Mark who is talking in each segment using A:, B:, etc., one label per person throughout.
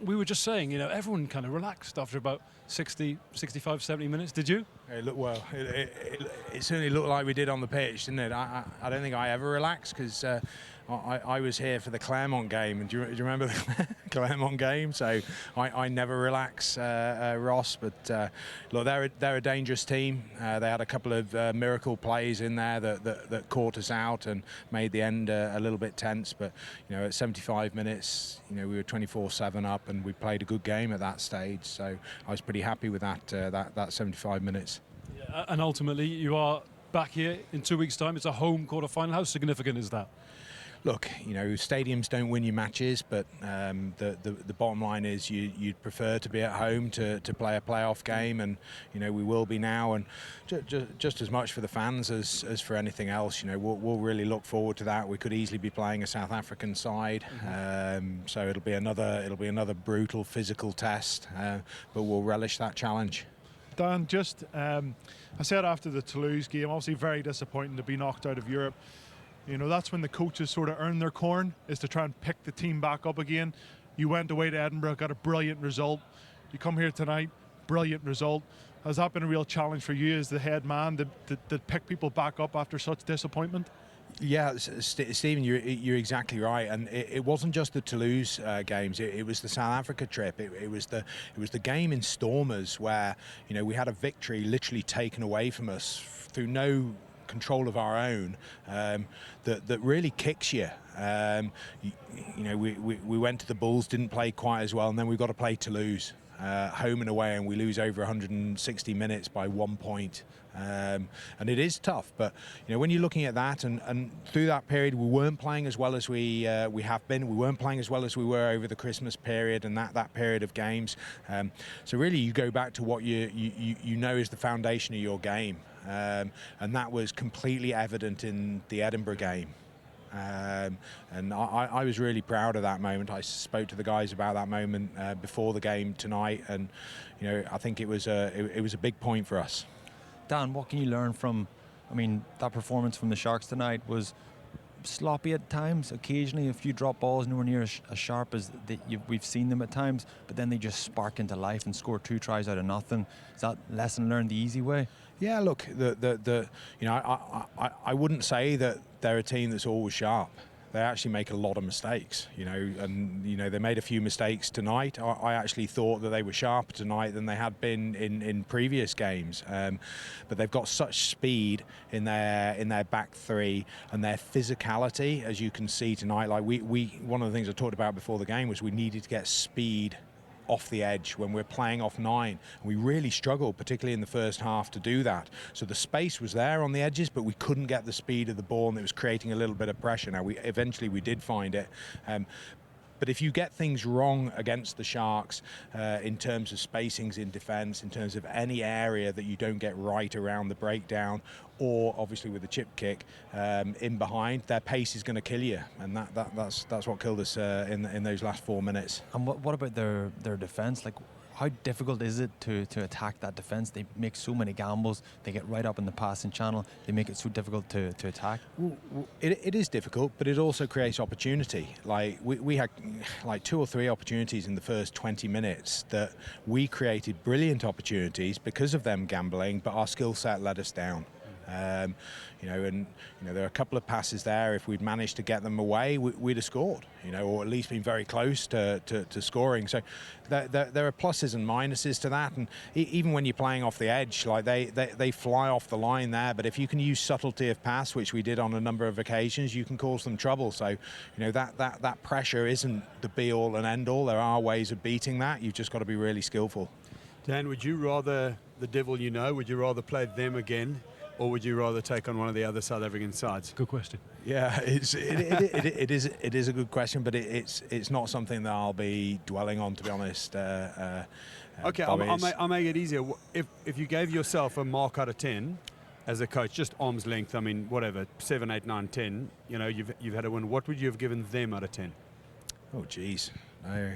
A: we were just saying, everyone kind of relaxed after about 60, 65, 70 minutes. Did you?
B: It looked well. It certainly looked like we did on the pitch, didn't it? I don't think I ever relaxed because I was here for the Claremont game. And do you remember the Claremont game? So I never relax, Ross. But look, they're a dangerous team. They had a couple of miracle plays in there that caught us out and made the end a little bit tense. But at 75 minutes, we were 24-7 up, and we played a good game at that stage. So I was pretty happy with that 75 minutes.
A: Yeah, and ultimately, you are back here in 2 weeks' time. It's a home quarter-final. How significant is that?
B: Look, stadiums don't win you matches, but the bottom line is you'd prefer to be at home to play a playoff game, and we will be now, and just as much for the fans as for anything else. We'll really look forward to that. We could easily be playing a South African side, so it'll be another brutal physical test, but we'll relish that challenge.
C: Dan, I said after the Toulouse game, obviously very disappointing to be knocked out of Europe. That's when the coaches sort of earn their corn, is to try and pick the team back up again. You went away to Edinburgh, got a brilliant result. You come here tonight, brilliant result. Has that been a real challenge for you as the head man to pick people back up after such disappointment?
B: Yeah, Stephen, you're exactly right, and it wasn't just the Toulouse games. It was the South Africa trip. It was the game in Stormers where we had a victory literally taken away from us through no control of our own, that really kicks you. We went to the Bulls, didn't play quite as well, and then we've got to play Toulouse home and away, and we lose over 160 minutes by 1 point. And it is tough, but when you're looking at that, and through that period we weren't playing as well as we have been. We weren't playing as well as we were over the Christmas period and that period of games. So really, you go back to what you know is the foundation of your game, and that was completely evident in the Edinburgh game. And I was really proud of that moment. I spoke to the guys about that moment before the game tonight, and I think it was a big point for us.
D: Dan, what can you learn from, that performance from the Sharks tonight was sloppy at times, occasionally a few drop balls, nowhere near as sharp as we've seen them at times, but then they just spark into life and score 2 tries out of nothing. Is that lesson learned the easy way?
B: Yeah, look, I wouldn't say that they're a team that's always sharp. They actually make a lot of mistakes, and they made a few mistakes tonight. I actually thought that they were sharper tonight than they had been in previous games, but they've got such speed in their back three, and their physicality, as you can see tonight. Like we one of the things I talked about before the game was we needed to get speed off the edge when we're playing off 9. We really struggled, particularly in the first half, to do that. So the space was there on the edges, but we couldn't get the speed of the ball, and it was creating a little bit of pressure. Now, we did find it. But if you get things wrong against the Sharks in terms of spacings in defence, in terms of any area that you don't get right around the breakdown, or obviously with the chip kick in behind, their pace is going to kill you, and that's what killed us in those last 4 minutes.
D: And what about their defence? Like, how difficult is it to attack that defence? They make so many gambles. They get right up in the passing channel. They make it so difficult to attack.
B: It is difficult, but it also creates opportunity. Like we had like 2 or 3 opportunities in the first 20 minutes that we created brilliant opportunities because of them gambling, but our skill set let us down. There are a couple of passes there. If we'd managed to get them away, we'd have scored, or at least been very close to scoring. So there are pluses and minuses to that. And even when you're playing off the edge, like they fly off the line there. But if you can use subtlety of pass, which we did on a number of occasions, you can cause them trouble. So, that pressure isn't the be-all and end-all. There are ways of beating that. You've just got to be really skillful.
E: Dan, would you rather the devil would you rather play them again, or would you rather take on one of the other South African sides?
A: Good question.
B: Yeah, it is a good question, but it's not something that I'll be dwelling on, to be honest.
E: Okay, I'll make it easier. If you gave yourself a mark out of 10 as a coach, just arm's length, 7, 8, 9, 10, you've had a win, what would you have given them out of 10?
B: Oh, geez. No.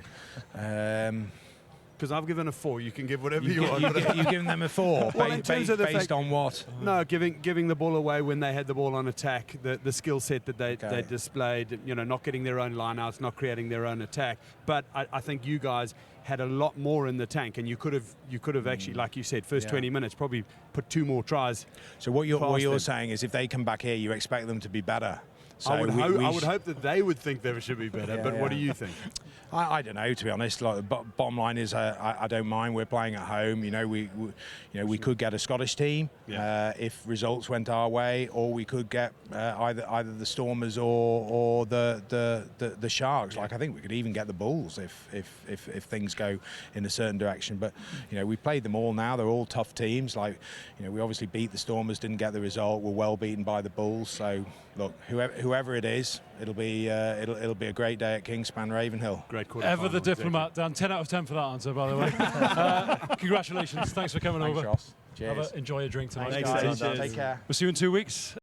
E: because I've given a 4. You can give whatever you
B: You've
E: want.
B: given them a 4
E: Well, in terms of the
B: based
E: fact-
B: on what?
E: No, giving the ball away when they had the ball on attack, the skill set that they displayed, not getting their own lineouts, not creating their own attack. But I think you guys had a lot more in the tank, and you could have actually, like you said, first 20 minutes probably put 2 more tries.
B: So what you're
E: them.
B: saying is if they come back here, you expect them to be better. So
E: I would hope that they would think they should be better. But what do you think?
B: I don't know, to be honest. Like, bottom line is, I don't mind. We're playing at home. We could get a Scottish team if results went our way, or we could get either the Stormers or the Sharks. Like, I think we could even get the Bulls if things go in a certain direction. But we played them all now. They're all tough teams. Like, we obviously beat the Stormers, didn't get the result. We're well beaten by the Bulls. So look, whoever it is, it'll be a great day at Kingspan Ravenhill.
E: Great quarter.
A: Ever the diplomat, Dan. 10 out of 10 for that answer, by the way. Congratulations. Thanks for coming over.
B: Ross. Cheers.
A: Enjoy a drink tonight.
B: Thanks, guys. Take care.
A: We'll see you in 2 weeks.